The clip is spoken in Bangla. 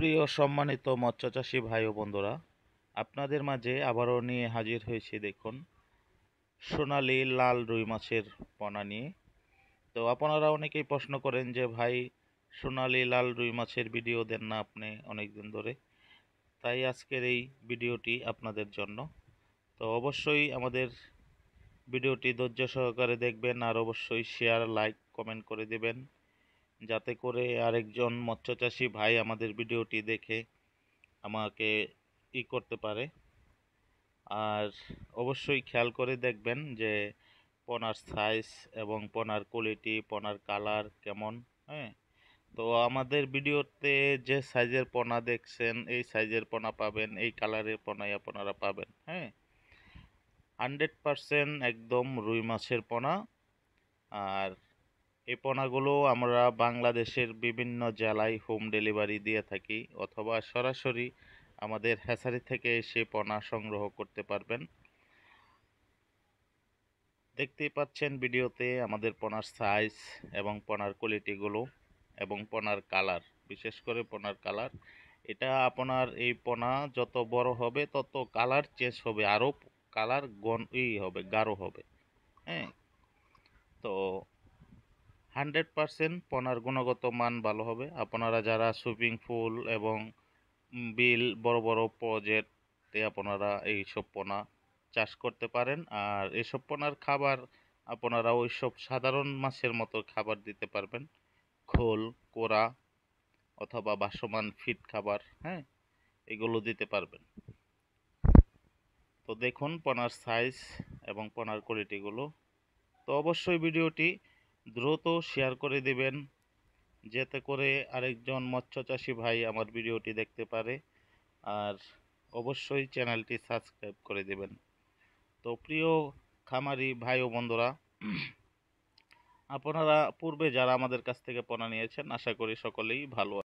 প্রিয় সম্মানিত মৎস্যচাষী ভাই ও বন্ধুরা, আপনাদের মাঝে আবারও নিয়ে হাজির হয়েছি। দেখুন, সোনালী লাল রুই মাছের পোনা নিয়ে। তো আপনারা অনেকেই প্রশ্ন করেন যে ভাই, সোনালী লাল রুই মাছের ভিডিও দেন না আপনি অনেকদিন ধরে। তাই আজকের এই ভিডিওটি আপনাদের জন্য। তো অবশ্যই আমাদের ভিডিওটি ধৈর্য সহকারে দেখবেন, আর অবশ্যই শেয়ার, লাইক, কমেন্ট করে দেবেন, যাতে করে আরেকজন মৎস্যচাষী ভাই আমাদের ভিডিওটি দেখে আমাকে করতে পারে। আর অবশ্যই খেয়াল করে দেখবেন যে পোনার সাইজ এবং পোনার কোয়ালিটি, পোনার কালার কেমন। হ্যাঁ, তো আমাদের ভিডিওতে যে সাইজের পোনা দেখছেন, এই সাইজের পোনা পাবেন, এই কালারের পোনাই আপনারা পাবেন। হ্যাঁ, 100% একদম রুই মাছের পোনা। আর এই পোনাগুলো আমরা বাংলাদেশের বিভিন্ন জেলায় হোম ডেলিভারি দিয়ে থাকি, অথবা সরাসরি আমাদের হ্যাচারি থেকে এসে পোনা সংগ্রহ করতে পারবেন। দেখতেই পাচ্ছেন ভিডিওতে আমাদের পোনার সাইজ এবং পোনার কোয়ালিটিগুলো এবং পোনার কালার, বিশেষ করে পোনার কালার। এটা আপনার এই পোনা যত বড় হবে তত কালার চেঞ্জ হবে, আরও কালার হবে, গাঢ় হবে। হ্যাঁ, তো 100% পোনার গুণগত মান ভালো হবে। আপনারা যারা সুইমিং পুল এবং বিল, বড় বড় প্রজেক্টে আপনারা এইসব পোনা চাষ করতে পারেন। আর এসব পোনার খাবার আপনারা ওইসব সাধারণ মাছের মতো খাবার দিতে পারবেন, খোল, কোরা অথবা ভাসমান ফিড খাবার। হ্যাঁ, এগুলো দিতে পারবেন। তো দেখুন পোনার সাইজ এবং পোনার কোয়ালিটিগুলো। তো অবশ্যই ভিডিওটি দ্রুত শেয়ার করে দেবেন, যাতে করে আরেকজন মৎস্যচাষী ভাই আমার ভিডিওটি দেখতে পারে। আর অবশ্যই চ্যানেলটি সাবস্ক্রাইব করে দেবেন। তো প্রিয় খামারি ভাই ও বন্ধুরা, আপনারা পূর্বে যারা আমাদের কাছ থেকে পোনা নিয়েছেন, আশা করি সকলেই ভালো